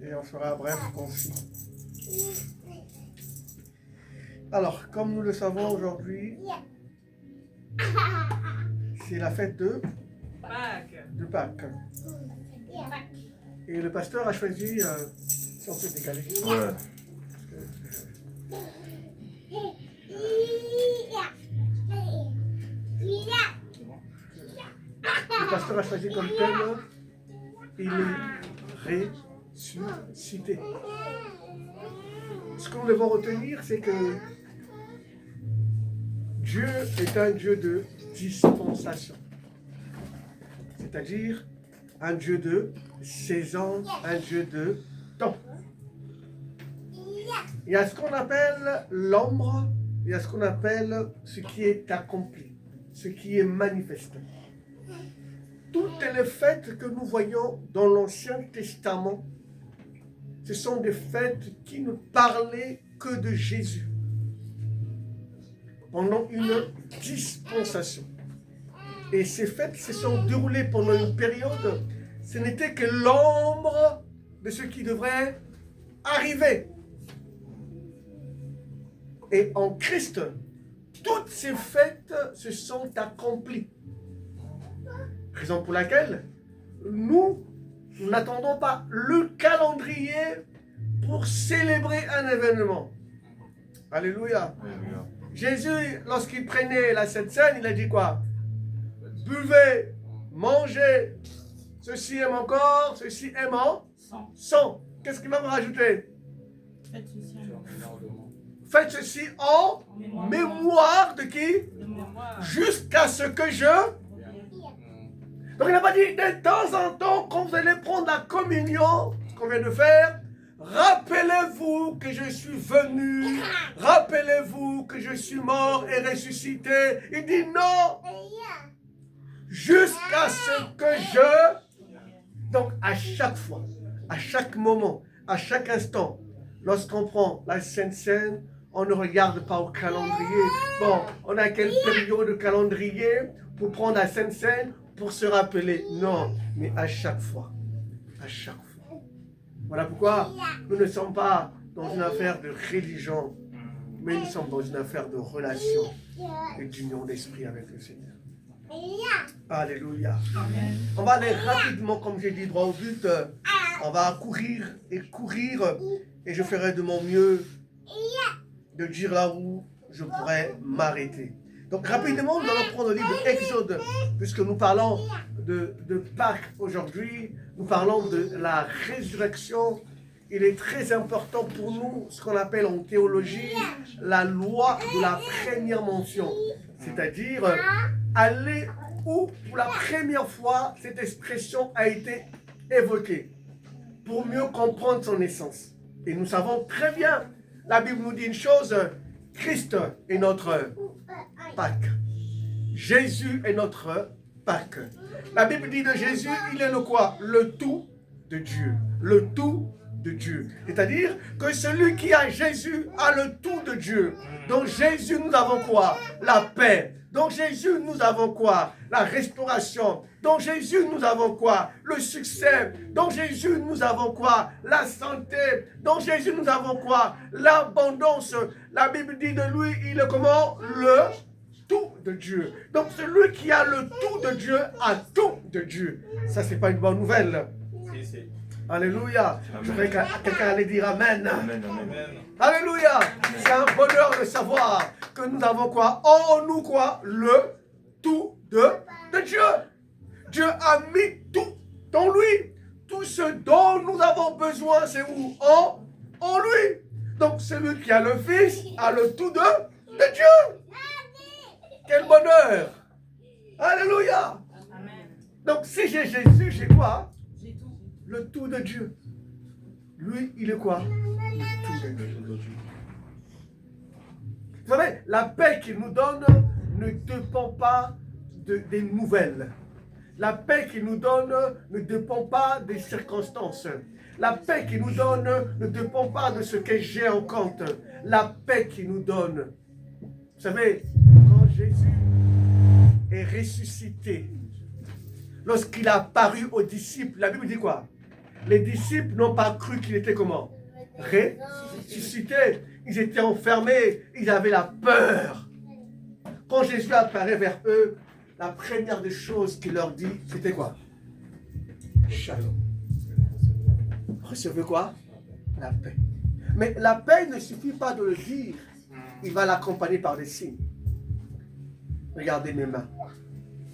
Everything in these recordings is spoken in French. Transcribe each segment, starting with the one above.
Et on sera bref, concis. Alors, comme nous le savons aujourd'hui, c'est la fête de Pâques. Et le pasteur a choisi, si on peut décaler. Ouais. Le pasteur a choisi comme thème, il est ressuscité. Ce que nous devons retenir, c'est que Dieu est un Dieu de dispensation. C'est-à-dire un Dieu de saison, un Dieu de temps. Il y a ce qu'on appelle l'ombre, il y a ce qu'on appelle ce qui est accompli, ce qui est manifesté. Toutes les fêtes que nous voyons dans l'Ancien Testament, ce sont des fêtes qui ne parlaient que de Jésus pendant une dispensation. Et ces fêtes se sont déroulées pendant une période, ce n'était que l'ombre de ce qui devrait arriver. Et en Christ, toutes ces fêtes se sont accomplies. Raison pour laquelle nous n'attendons pas le calendrier pour célébrer un événement. Alléluia. Alléluia. Jésus, lorsqu'il prenait la Sainte Seine, il a dit quoi? Buvez, mangez, ceci est mon corps, ceci est mon sang. Qu'est-ce qu'il va me rajouter? Faites ceci en mémoire de qui? Jusqu'à ce que je... Donc il n'a pas dit de temps en temps, quand vous allez prendre la communion, ce qu'on vient de faire, rappelez-vous que je suis venu, rappelez-vous que je suis mort et ressuscité. Il dit non, jusqu'à ce que je... Donc à chaque fois, à chaque moment, à chaque instant, lorsqu'on prend la Sainte Seine, on ne regarde pas au calendrier. Bon, on a quelle période de calendrier pour prendre la Sainte Seine, pour se rappeler. Non, mais à chaque fois. À chaque fois. Voilà pourquoi nous ne sommes pas dans une affaire de religion, mais nous sommes dans une affaire de relation et d'union d'esprit avec le Seigneur. Alléluia. Amen. On va aller rapidement, comme j'ai dit, droit au but. On va courir, et je ferai de mon mieux de dire là où je pourrais m'arrêter. Donc rapidement, nous allons prendre le livre d'Exode, puisque nous parlons de Pâques aujourd'hui, nous parlons de la résurrection. Il est très important pour nous, ce qu'on appelle en théologie, la loi de la première mention. C'est-à-dire, aller où pour la première fois cette expression a été évoquée, pour mieux comprendre son essence. Et nous savons très bien, la Bible nous dit une chose, Christ est notre Pâques. Jésus est notre Pâques. La Bible dit de Jésus, il est le quoi? Le tout de Dieu. Le tout de Dieu. C'est-à-dire que celui qui a Jésus a le tout de Dieu. Dans Jésus, nous avons quoi? La paix. Dans Jésus, nous avons quoi? La restauration. Dans Jésus, nous avons quoi? Le succès. Dans Jésus, nous avons quoi? La santé. Dans Jésus, nous avons quoi? L'abondance. La Bible dit de lui, il est comment? Le tout de Dieu. Donc celui qui a le tout de Dieu a tout de Dieu. Ça, c'est pas une bonne nouvelle. Alléluia. Je voudrais que quelqu'un allait dire Amen. Amen, amen. Alléluia. C'est un bonheur de savoir que nous avons quoi? En nous quoi? Le tout de Dieu. Dieu a mis tout dans lui. Tout ce dont nous avons besoin, c'est où? En lui. Donc celui qui a le Fils a le tout de Dieu. Quel bonheur. Alléluia. Amen. Donc si j'ai Jésus, j'ai quoi? J'ai tout. Le tout de Dieu. Lui, il est quoi? Le tout de Dieu. Vous savez, la paix qu'il nous donne ne dépend pas des nouvelles. La paix qu'il nous donne ne dépend pas des circonstances. La paix qu'il nous donne ne dépend pas de ce que j'ai en compte. La paix qu'il nous donne. Vous savez, quand Jésus est ressuscité, lorsqu'il a apparu aux disciples, la Bible dit quoi? les disciples n'ont pas cru qu'il était comment? Ressuscité. Ils étaient enfermés, ils avaient la peur. Quand Jésus apparaît vers eux, la première des choses qu'il leur dit, c'était quoi? Shalom. Recevez quoi? La paix. Mais la paix ne suffit pas de le dire. Il va l'accompagner par des signes. Regardez mes mains.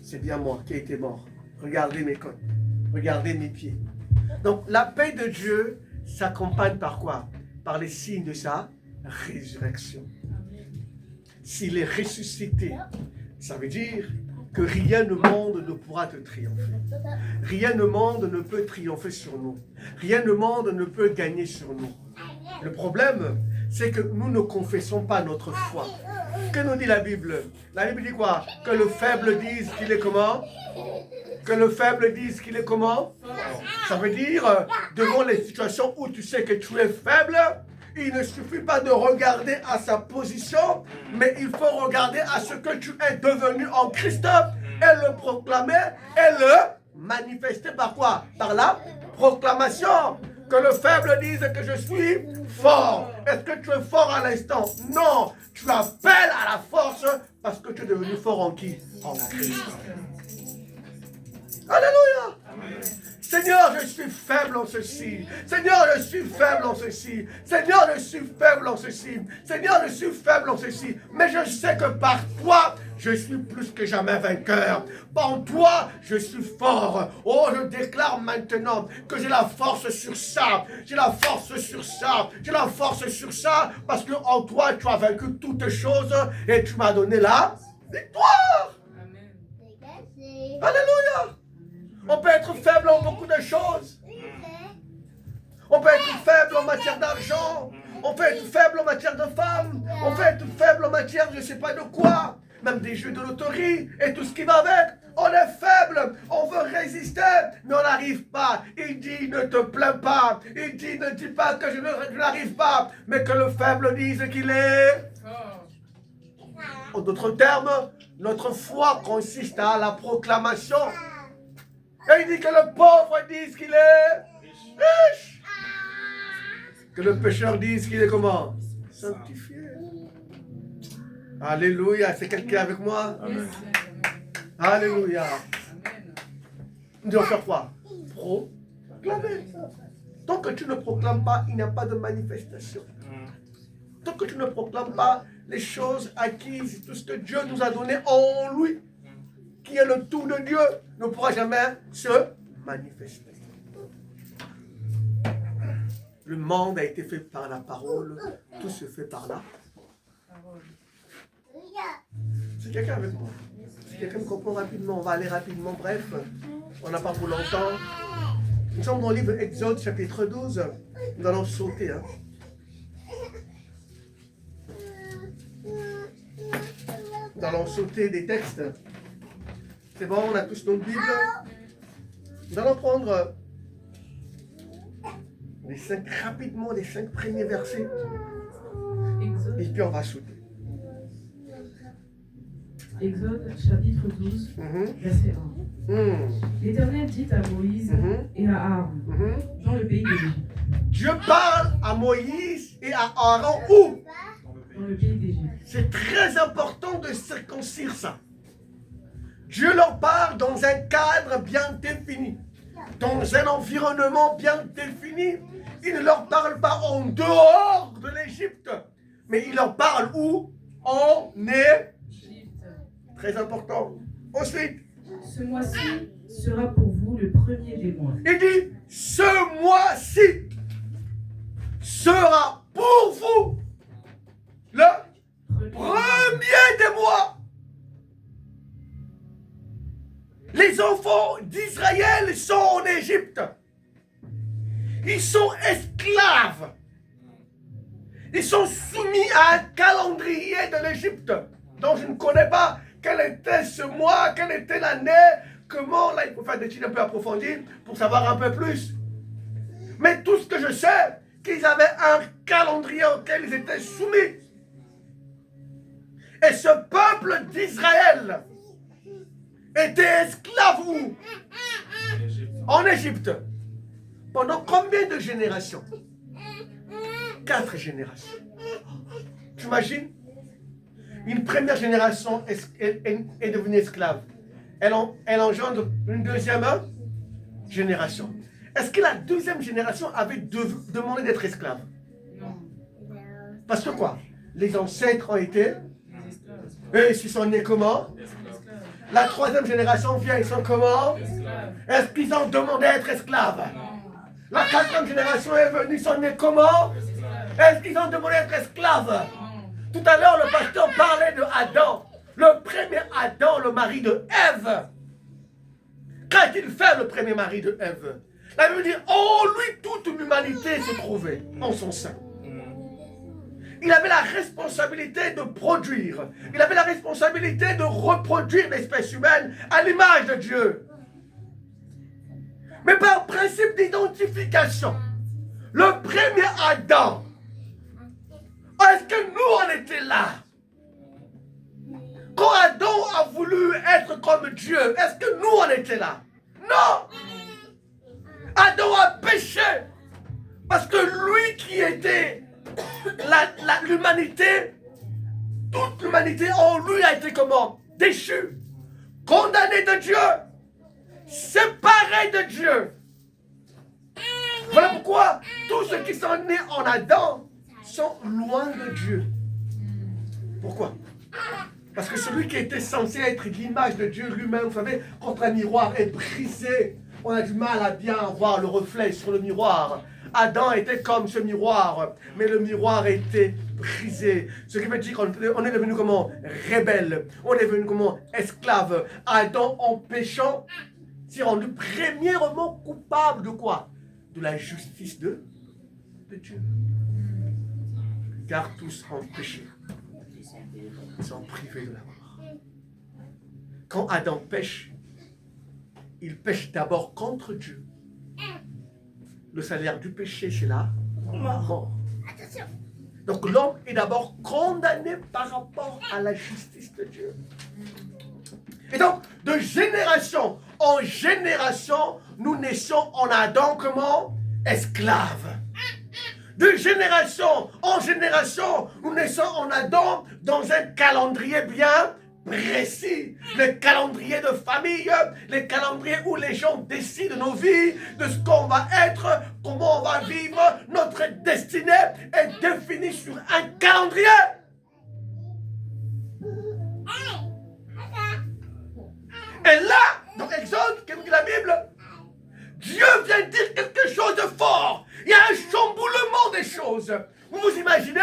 C'est bien moi qui ai été mort. Regardez mes côtes. Regardez mes pieds. Donc la paix de Dieu s'accompagne par quoi? Par les signes de sa résurrection. S'il est ressuscité, ça veut dire que rien au monde ne pourra te triompher. Rien au monde ne peut triompher sur nous. Rien au monde ne peut gagner sur nous. Le problème, c'est que nous ne confessons pas notre foi. Que nous dit la Bible? La Bible dit quoi? Que le faible dise qu'il est comment? Que le faible dise qu'il est comment? Ça veut dire, devant les situations où tu sais que tu es faible, il ne suffit pas de regarder à sa position, mais il faut regarder à ce que tu es devenu en Christ et le proclamer et le manifester par quoi? Par la proclamation. Que le faible dise que je suis fort. Est-ce que tu es fort à l'instant? Non. Tu appelles à la force parce que tu es devenu fort en qui? En Christ. Alléluia. Amen. Seigneur, je suis faible en ceci. Seigneur, je suis faible en ceci. Seigneur, je suis faible en ceci. Seigneur, je suis faible en ceci. Mais je sais que par toi, je suis plus que jamais vainqueur. En toi, je suis fort. Oh, je déclare maintenant que j'ai la force sur ça. J'ai la force sur ça. J'ai la force sur ça. Parce que en toi, tu as vaincu toutes choses et tu m'as donné la victoire. Amen. Alléluia. On peut être faible en beaucoup de choses. On peut être faible en matière d'argent. On peut être faible en matière de femmes. On peut être faible en matière je ne sais pas de quoi. Même des jeux de loterie et tout ce qui va avec. On est faible. On veut résister. Mais on n'arrive pas. Il dit ne te plains pas. Il dit ne dis pas que je n'arrive pas. Mais que le faible dise qu'il est. En d'autres termes, notre foi consiste à la proclamation. Et il dit que le pauvre dise qu'il est riche. Que le pécheur dise qu'il est comment? Sanctifié. Alléluia. C'est quelqu'un avec moi? Amen. Alléluia. Nous devons faire quoi? Proclamer. Tant que tu ne proclames pas, il n'y a pas de manifestation. Tant que tu ne proclames pas les choses acquises, tout ce que Dieu nous a donné en lui, qui est le tout de Dieu, ne pourra jamais se manifester. Le monde a été fait par la parole, tout se fait par la parole. C'est quelqu'un avec moi? Si quelqu'un me comprend rapidement, on va aller rapidement, bref, on n'a pas pour longtemps. Nous sommes dans le livre Exode, chapitre 12, nous allons sauter. Nous allons sauter des textes. C'est bon, on a tous nos Bibles. Nous allons prendre rapidement les 5 premiers versets. Et puis on va sauter. Exode chapitre 12, verset 1. L'Éternel dit à Moïse et à Aaron, dans le pays d'Égypte. Dieu parle à Moïse et à Aaron où? Dans le pays d'Égypte. C'est très important de circoncire ça. Dieu leur parle dans un cadre bien défini, dans un environnement bien défini. Il ne leur parle pas en dehors de l'Égypte, mais il leur parle où? En Égypte. Très important. Ensuite, ce mois-ci sera pour vous le premier des mois. Il dit, ce mois-ci sera pour vous le premier des mois. Les enfants d'Israël sont en Égypte. Ils sont esclaves. Ils sont soumis à un calendrier de l'Égypte dont je ne connais pas quel était ce mois, quelle était l'année, comment. Là, il faut faire des études un peu approfondies pour savoir un peu plus. Mais tout ce que je sais, qu'ils avaient un calendrier auquel ils étaient soumis. Et ce peuple d'Israël était esclave où? En Égypte. Pendant combien de générations? 4 générations. Tu imagines? Une première génération est devenue esclave. Elle engendre une deuxième génération. Est-ce que la deuxième génération avait demandé d'être esclave? Non. Parce que quoi? Les ancêtres ont été... Et ils sont nés comment? La troisième génération vient, ils sont comment? Est-ce qu'ils ont demandé d'être esclaves? La quatrième génération est venue, ils sont nés comment? Est-ce qu'ils ont demandé d'être esclaves? Tout à l'heure, le pasteur parlait de Adam. Le premier Adam, le mari de Ève. Qu'a-t-il fait, le premier mari de Ève? La Bible dit, oh, lui, toute l'humanité se trouvait en son sein. Il avait la responsabilité de produire. Il avait la responsabilité de reproduire l'espèce humaine à l'image de Dieu. Mais par principe d'identification, le premier Adam, est-ce que nous on était là? Quand Adam a voulu être comme Dieu, est-ce que nous on était là? Non! Adam a péché parce que lui qui était l'humanité, toute l'humanité en lui a été comment? Déchue, condamné de Dieu, séparé de Dieu. Voilà pourquoi tous ceux qui sont nés en Adam sont loin de Dieu. Pourquoi? Parce que celui qui était censé être l'image de Dieu lui-même, vous savez, quand un miroir est brisé, on a du mal à bien voir le reflet sur le miroir. Adam était comme ce miroir, mais le miroir était brisé. Ce qui veut dire qu'on est devenu comment? Rebelle. On est devenu comment? Esclave. Adam, en péchant, s'est rendu premièrement coupable de quoi? De la justice de Dieu. Car tous ont péché. Ils sont privés de la mort. Quand Adam pêche, il pêche d'abord contre Dieu. Le salaire du péché, c'est la mort. Donc l'homme est d'abord condamné par rapport à la justice de Dieu. Et donc, de génération en génération, nous naissons en Adam comment? Esclaves. De génération en génération, nous naissons en Adam dans un calendrier bien précis. Le calendrier de famille, le calendrier où les gens décident de nos vies, de ce qu'on va être, comment on va vivre. Notre destinée est définie sur un calendrier. Et là, dans Exode, comme dit la Bible, Dieu vient dire quelque chose de fort. Il y a un chamboulement des choses. Vous vous imaginez,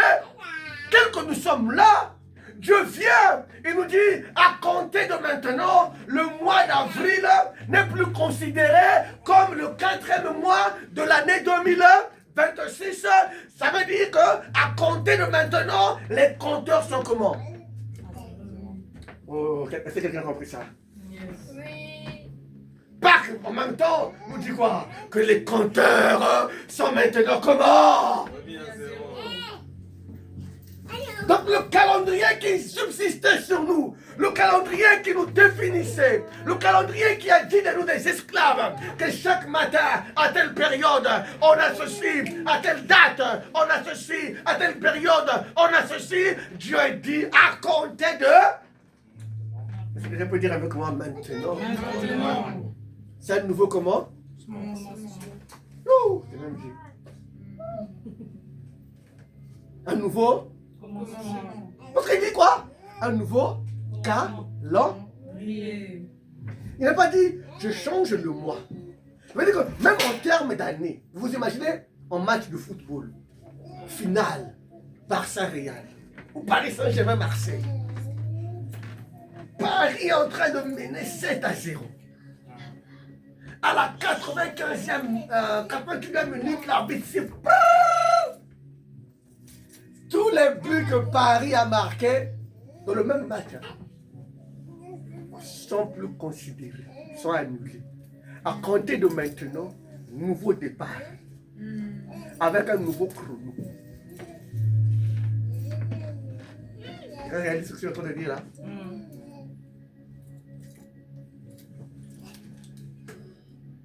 tel que nous sommes là, Dieu vient et nous dit, à compter de maintenant, le mois d'avril n'est plus considéré comme le 4e mois de l'année 2026. Ça veut dire qu'à compter de maintenant, les compteurs sont comment? Oh, est-ce que quelqu'un a compris ça? Oui. Pâques, en même temps, nous dit quoi? Que les compteurs sont maintenant comment? Donc le calendrier qui subsistait sur nous, le calendrier qui nous définissait, le calendrier qui a dit de nous des esclaves, que chaque matin, à telle période, on a ceci, à telle date, on a ceci, à telle période, on a ceci, Dieu a dit à compter de... Est-ce que je peux dire avec moi maintenant? C'est un nouveau comment? Oh, c'est même dit. Un nouveau? Parce qu'il dit quoi? Un nouveau calendrier. Il n'a pas dit je change le mois. Il veut dire que même en termes d'année, vous imaginez en match de football, finale, Barça-Real, ou Paris Saint-Germain Marseille. Paris est en train de mener 7-0. À la 88e minute, l'arbitre siffle. Tous les buts que Paris a marqués dans le même match sont plus considérés, sont annulés. À compter de maintenant, nouveau départ, avec un nouveau chrono. Regardez ce que je suis en train de dire là.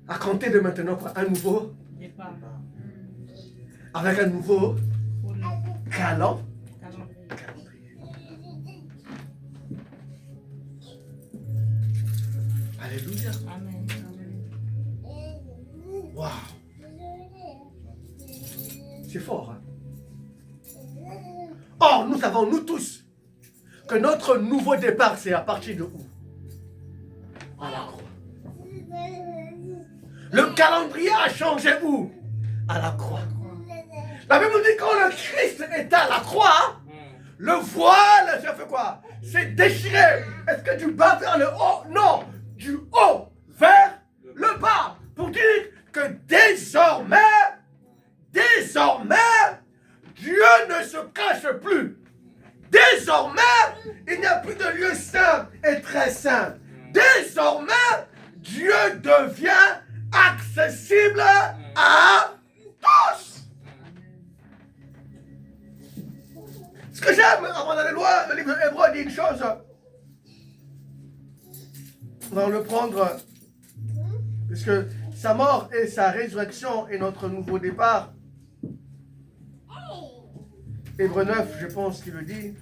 À compter de maintenant, un nouveau Départ. Avec un nouveau calendrier. Alléluia. Amen. Waouh. C'est fort, hein? Or, nous savons, nous tous, que notre nouveau départ, c'est à partir de où? À la croix. Le calendrier a changé où? À la croix. La Bible nous dit quand le Christ était à la croix, le voile, ça fait quoi? C'est déchiré. Est-ce que du bas vers le haut? Non. Du haut vers le bas. Pour dire que désormais, Dieu ne se cache plus. Désormais, il n'y a plus de lieu saint et très saint. Désormais, Dieu devient accessible à tous. Ce que j'aime avant d'aller loin, le livre de Hébreux dit une chose. On va le prendre, puisque sa mort et sa résurrection est notre nouveau départ. Hébreux 9, je pense qu'il le dit.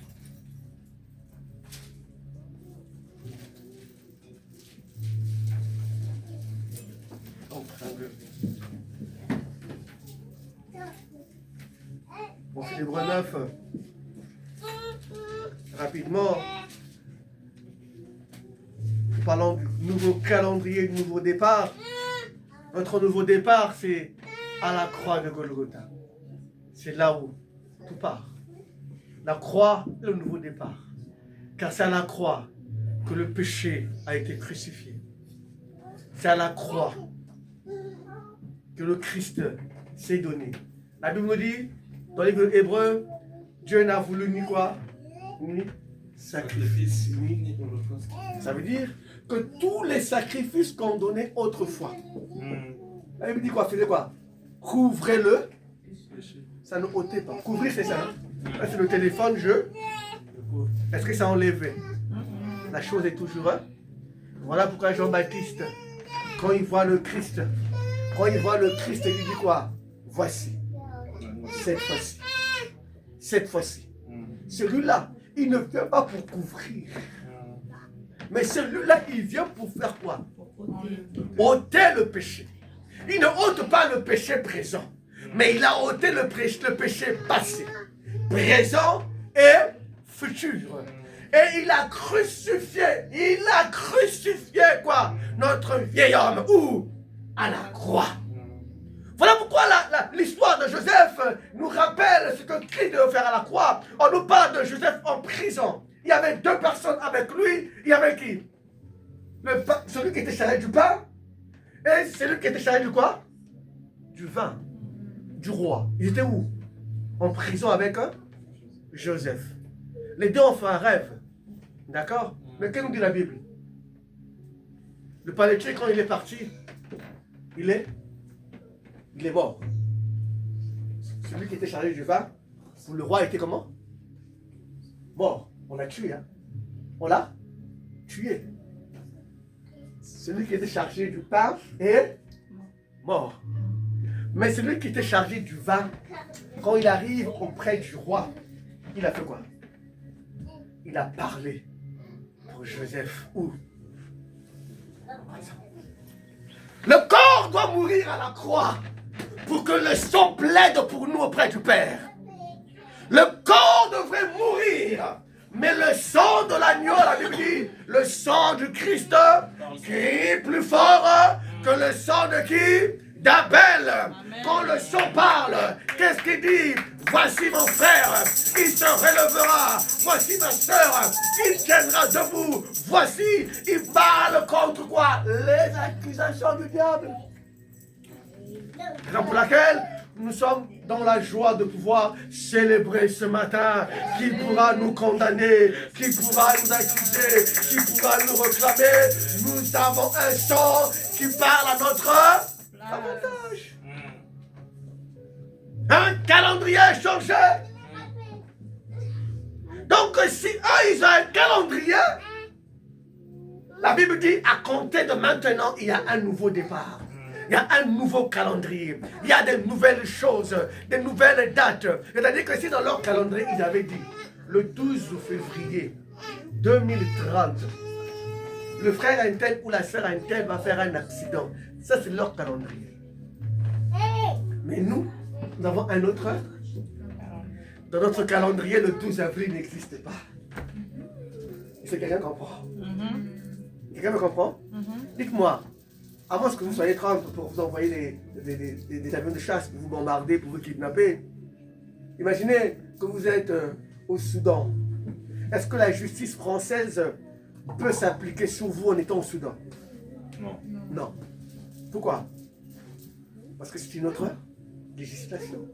Bon, c'est Hébreux 9. Rapidement. Nous parlons du nouveau calendrier, du nouveau départ. Notre nouveau départ, c'est à la croix de Golgotha. C'est là où tout part. La croix, le nouveau départ. Car c'est à la croix que le péché a été crucifié. C'est à la croix que le Christ s'est donné. La Bible nous dit, dans le livre hébreu, Dieu n'a voulu ni quoi? Ni sacrifice, ni holocauste. Ça veut dire que tous les sacrifices qu'on donnait autrefois, la Bible dit quoi? Faisait quoi? Couvrez-le. Ça ne ôtait pas. Couvrir, c'est ça. Hein? Là, c'est le téléphone, Est-ce que ça enlevait? La chose est toujours. Hein? Voilà pourquoi Jean-Baptiste, quand il voit le Christ, il lui dit quoi? Voici. Cette fois-ci. Celui-là, il ne vient pas pour couvrir. Mais celui-là, il vient pour faire quoi? Ôter le péché. Il ne ôte pas le péché présent. Mais il a ôté le péché passé, présent et futur. Et il a crucifié quoi? Notre vieil homme. Où? À la croix. Voilà pourquoi l'histoire de Joseph nous rappelle ce que Christ devait faire à la croix. On nous parle de Joseph en prison. Il y avait deux personnes avec lui. Il y avait qui? Celui qui était chargé du pain et celui qui était chargé du quoi? Du vin. Du roi. Ils étaient où? En prison avec Joseph. Les deux ont fait un rêve. D'accord? Mais qu'est-ce que nous dit la Bible? Le palettier, quand il est parti, il est mort. Celui qui était chargé du vin, le roi était comment? Mort. On l'a tué. Hein? On l'a tué. Celui qui était chargé du pain est mort. Mais celui qui était chargé du vin, quand il arrive auprès du roi, il a fait quoi? Il a parlé pour Joseph. Où? Le corps doit mourir à la croix pour que le sang plaide pour nous auprès du Père. Le corps devrait mourir, mais le sang de l'agneau, la Bible dit, le sang du Christ, qui est plus fort que le sang de qui? D'Abel. Quand le sang parle, qu'est-ce qu'il dit? Voici mon frère, il se relèvera. Voici ma soeur, il tiendra debout. Voici, il parle contre quoi? Les accusations du diable. Raison pour laquelle nous sommes dans la joie de pouvoir célébrer ce matin. Qui pourra nous condamner? Qui pourra nous accuser? Qui pourra nous réclamer? Nous avons un sang qui parle à notre avantage. Un calendrier changé. Donc si eux ils ont un calendrier, la Bible dit à compter de maintenant il y a un nouveau départ. Il y a un nouveau calendrier. Il y a de nouvelles choses, de nouvelles dates. C'est-à-dire que si dans leur calendrier, ils avaient dit le 12 février 2030, le frère Intel ou la sœur Intel va faire un accident. Ça, c'est leur calendrier. Mais nous avons un autre. Dans notre calendrier, le 12 avril n'existe pas. Est-ce que quelqu'un comprend? Quelqu'un me comprend? Dites-moi, à moins que vous soyez 30 pour vous envoyer des avions de chasse pour vous bombarder, pour vous kidnapper. Imaginez que vous êtes au Soudan. Est-ce que la justice française peut s'appliquer sur vous en étant au Soudan? Non. Non. Pourquoi? Parce que c'est une autre législation.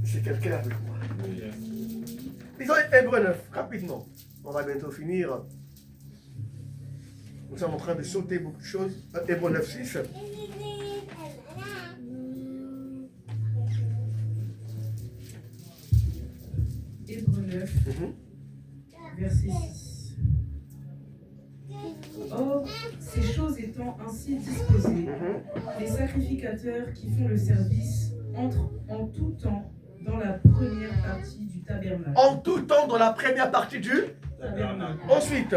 C'est quelqu'un avec moi. Disons Hébreux 9, rapidement. On va bientôt finir. Nous sommes en train de sauter beaucoup de choses. Hébreux 9, 6. Hébreux 9, verset 6. Or, ces choses étant ainsi disposées, les sacrificateurs qui font le service entrent en tout temps dans la première partie du tabernacle. En tout temps dans la première partie du Tabernacle. Ensuite.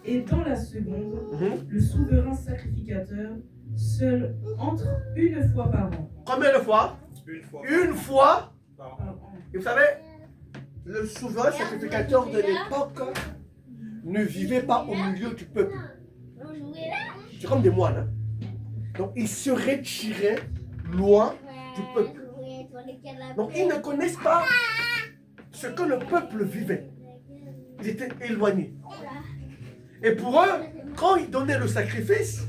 Et dans la seconde, le souverain sacrificateur seul entre une fois par an. Combien de fois? Une fois. Par an. Et vous savez, le souverain sacrificateur de l'époque ne vivait pas au milieu du peuple. C'est comme des moines. Hein? Donc ils se retiraient loin du peuple. Donc ils ne connaissent pas ce que le peuple vivait. Ils étaient éloignés. Et pour eux, quand ils donnaient le sacrifice,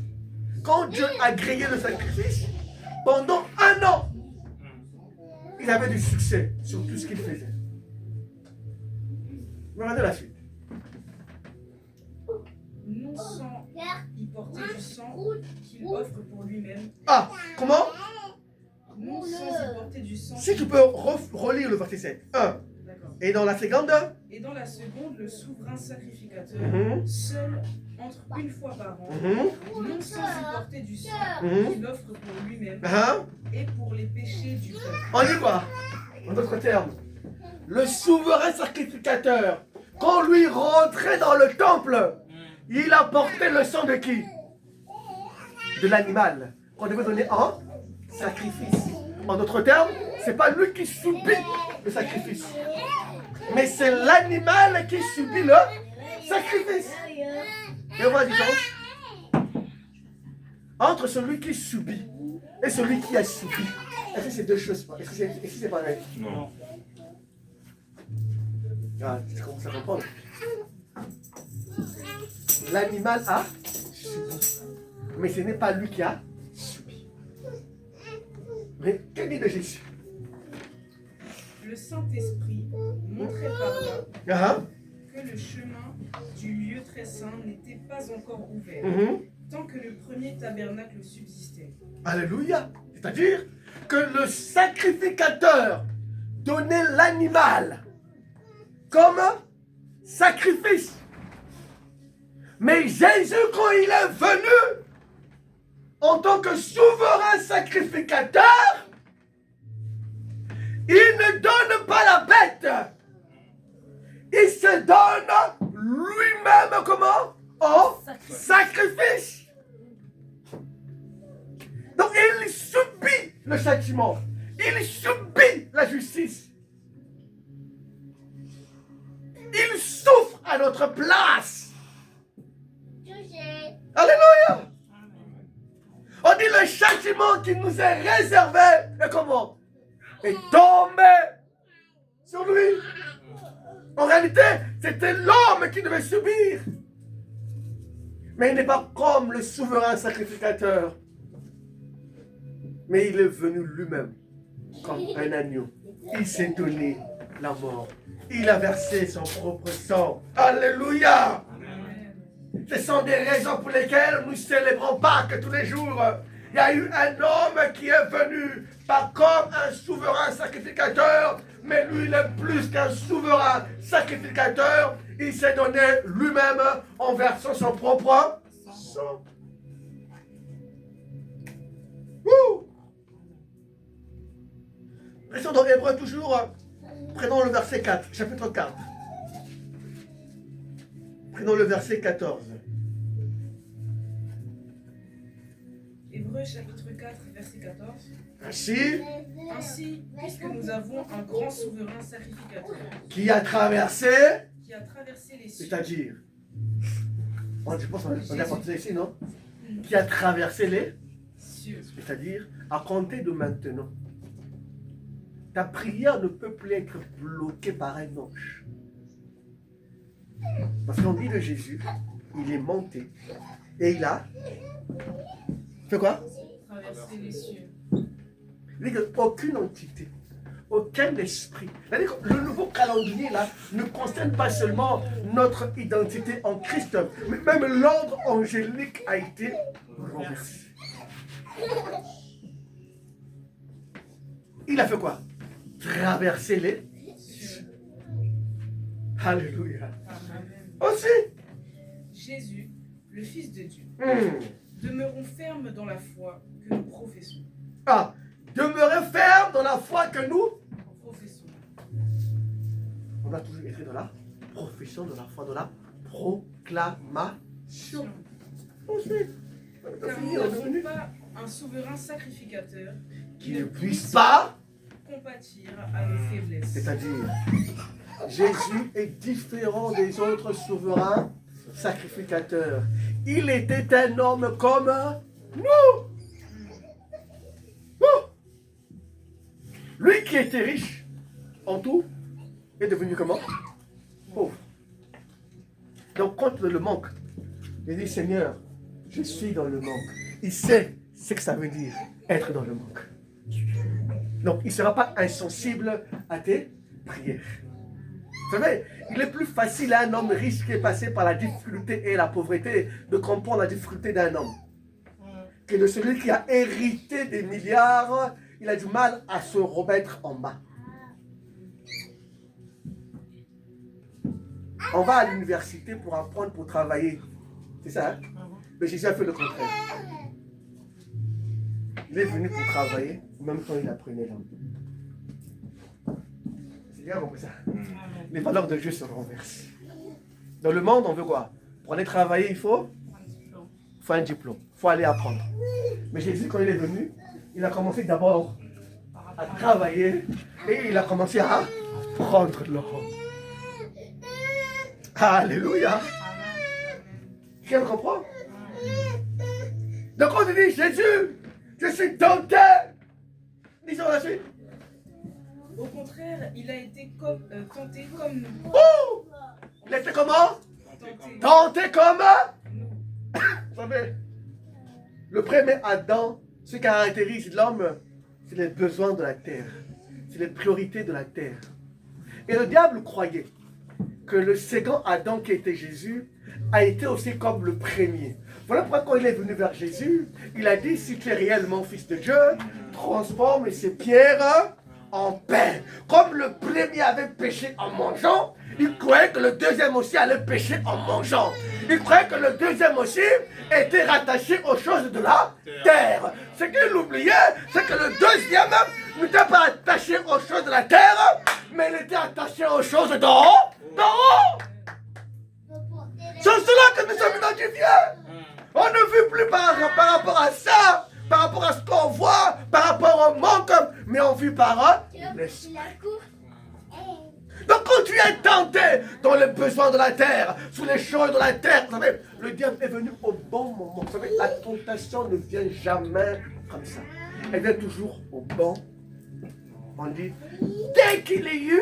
quand Dieu a grillé le sacrifice, pendant 1 an, ils avaient du succès sur tout ce qu'ils faisaient. Regardez la suite. Non sans y porter du sang qu'il offre pour lui-même. Ah, comment? Non sans y porter du sang. Si tu peux relire le verset 7. 1. D'accord. Et dans la seconde? Et dans la seconde, le souverain sacrificateur, seul entre une fois par an, non sans y porter du sang qu'il offre pour lui-même et pour les péchés du peuple. On y va. En d'autres termes, le souverain sacrificateur, quand lui rentrait dans le temple, il apportait le sang de qui? De l'animal. Qu'on devait donner en sacrifice. En d'autres termes, c'est pas lui qui subit le sacrifice, mais c'est l'animal qui subit le sacrifice. Et on voit la différence entre celui qui subit et celui qui a subi. Est-ce que c'est deux choses? Est-ce que c'est pareil? Non. Ah, tu commences à comprendre. L'animal a subi, mais ce n'est pas lui qui a subi. Mais que dit de Jésus? Le Saint-Esprit montrait par là que le chemin du lieu très saint n'était pas encore ouvert, tant que le premier tabernacle subsistait. Alléluia. C'est-à-dire que le sacrificateur donnait l'animal comme sacrifice. Mais Jésus, quand il est venu en tant que souverain sacrificateur, il ne donne pas la bête. Il se donne lui-même comment? En sacrifice. Donc il subit le châtiment. Il subit la justice. Il souffre à notre place. Alléluia. On dit le châtiment qui nous est réservé. Et comment? Est tombé sur lui. En réalité, c'était l'homme qui devait subir. Mais il n'est pas comme le souverain sacrificateur. Mais il est venu lui-même comme un agneau. Il s'est donné la mort. Il a versé son propre sang. Alléluia. Ce sont des raisons pour lesquelles nous célébrons Pâques tous les jours. Il y a eu un homme qui est venu, pas comme un souverain sacrificateur, mais lui il est plus qu'un souverain sacrificateur. Il s'est donné lui-même en versant son propre sang. Ouh! Restons dans Hébreux toujours. Prenons le verset 4, chapitre 4. Prenons le verset 14. Hébreux chapitre 4, verset 14. Ainsi, puisque nous avons un grand souverain sacrificateur qui a traversé les cieux, c'est-à-dire, je pense qu'on a porté ici, non? Qui a traversé les cieux. C'est-à-dire, à compter de maintenant, ta prière ne peut plus être bloquée par un ange. Parce qu'on dit de Jésus, il est monté et il a fait quoi? Traverser les cieux. Il dit qu'aucune entité, aucun esprit. C'est-à-dire que le nouveau calendrier là ne concerne pas seulement notre identité en Christ, mais même l'ordre angélique a été renversé. Il a fait quoi? Traverser les cieux. Alléluia. Aussi. Jésus, le Fils de Dieu. Demeurons fermes dans la foi que nous professons. Ah, demeurez fermes dans la foi que nous professons. On a toujours écrit dans la profession de la foi, dans la proclamation. Ensuite, car nous n'avons pas un souverain sacrificateur qui ne puisse pas compatir à nos faiblesses. C'est-à-dire, Jésus est différent des autres souverains sacrificateurs. Il était un homme comme nous. Lui qui était riche en tout est devenu comment? Pauvre. Donc contre le manque, il dit Seigneur, je suis dans le manque. Il sait ce que ça veut dire être dans le manque. Donc il ne sera pas insensible à tes prières. Vous savez, il est plus facile à un homme riche qui est passé par la difficulté et la pauvreté de comprendre la difficulté d'un homme que de celui qui a hérité des milliards. Il a du mal à se remettre en bas. On va à l'université pour apprendre, pour travailler. C'est ça, hein? Mais Jésus a fait le contraire. Il est venu pour travailler, en même temps il apprenait l'homme. C'est bien compris ça. Les valeurs de Dieu se renversent. Dans le monde, on veut quoi? Pour aller travailler, il faut un diplôme. Il faut aller apprendre. Mais Jésus, quand il est venu, il a commencé d'abord à travailler et il a commencé à prendre l'or. Alléluia. Quelqu'un comprend? Donc on dit Jésus, je suis tenté. Disons la suite. Au contraire, il a été tenté comme nous. Oh! Il était comment? Tenté comme nous. Vous savez, le premier Adam, ce qui caractérise l'homme, c'est les besoins de la terre. C'est les priorités de la terre. Et le diable croyait que le second Adam qui était Jésus a été aussi comme le premier. Voilà pourquoi quand il est venu vers Jésus, il a dit, si tu es réellement fils de Dieu, transforme ces pierres en pain. Comme le premier avait péché en mangeant, il croyait que le deuxième aussi allait pécher en mangeant. Il croyait que le deuxième aussi était rattaché aux choses de la terre. Ce qu'il oubliait, c'est que le deuxième n'était pas attaché aux choses de la terre, mais il était attaché aux choses d'en haut. C'est cela que nous sommes identifiés. On ne vit plus par rapport à ça, par rapport à ce qu'on voit, par rapport au manque, mais on vit par l'esprit. Donc quand tu es tenté dans les besoins de la terre, sous les choses de la terre, vous savez, le diable est venu au bon moment. Vous savez, la tentation ne vient jamais comme ça. Elle vient toujours au bon. On dit, dès qu'il y a eu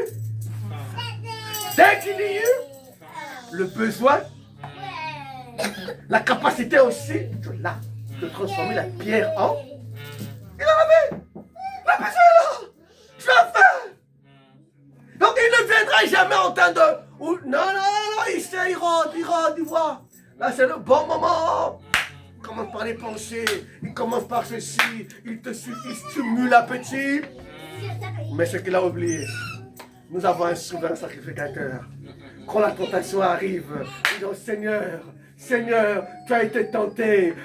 le besoin, la capacité aussi de transformer la pierre en... Il en avait. La personne est là. Je l'ai fait. Donc il ne viendra jamais entendre... Non, il sait, il rentre, il voit. Là c'est le bon moment. Il commence par les pensées, il commence par ceci, il te stimule l'appétit. Mais ce qu'il a oublié, nous avons un souverain sacrificateur. Quand la tentation arrive, il dit, Seigneur, Seigneur, tu as été tenté,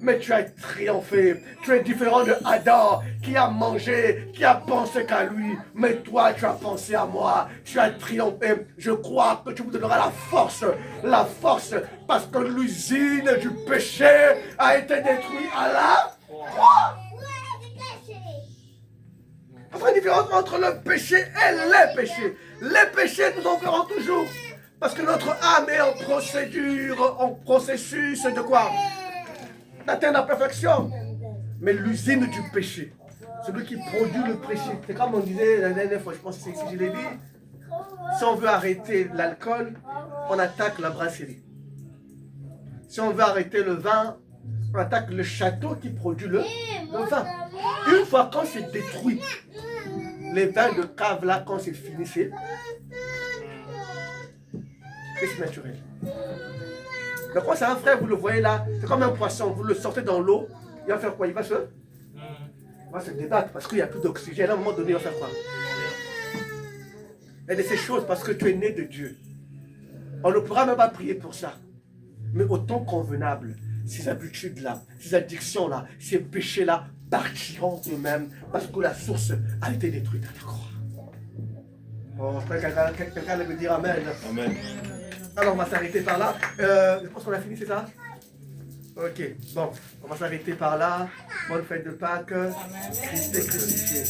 mais tu as triomphé. Tu es différent de Adam qui a mangé, qui a pensé qu'à lui. Mais toi, tu as pensé à moi. Tu as triomphé. Je crois que tu me donneras la force, parce que l'usine du péché a été détruite à la croix. Il y a une différence entre le péché et les péchés. Les péchés nous en feront toujours. Parce que notre âme est en processus de quoi? D'atteindre la perfection. Mais l'usine du péché, celui qui produit le péché, c'est comme on disait la dernière fois, je pense que c'est ici que je l'ai dit. Si on veut arrêter l'alcool, on attaque la brasserie. Si on veut arrêter le vin, on attaque le château qui produit le vin. Une fois quand c'est détruit, les vins de cave là, quand c'est fini, c'est naturel. Donc quand c'est un frère, vous le voyez là, c'est comme un poisson, vous le sortez dans l'eau, il va faire quoi? Il va se débattre parce qu'il n'y a plus d'oxygène. À un moment donné, il va faire quoi? Et de ces choses parce que tu es né de Dieu. On ne pourra même pas prier pour ça. Mais au temps convenable, ces habitudes-là, ces addictions-là, ces péchés-là partiront d'eux-mêmes parce que la source a été détruite à la croix. Oh, quelqu'un veut dire Amen. Amen. Alors on va s'arrêter par là. Je pense qu'on a fini, c'est ça? Ok, bon, on va s'arrêter par là. Bonne fête de Pâques. Christ est crucifié.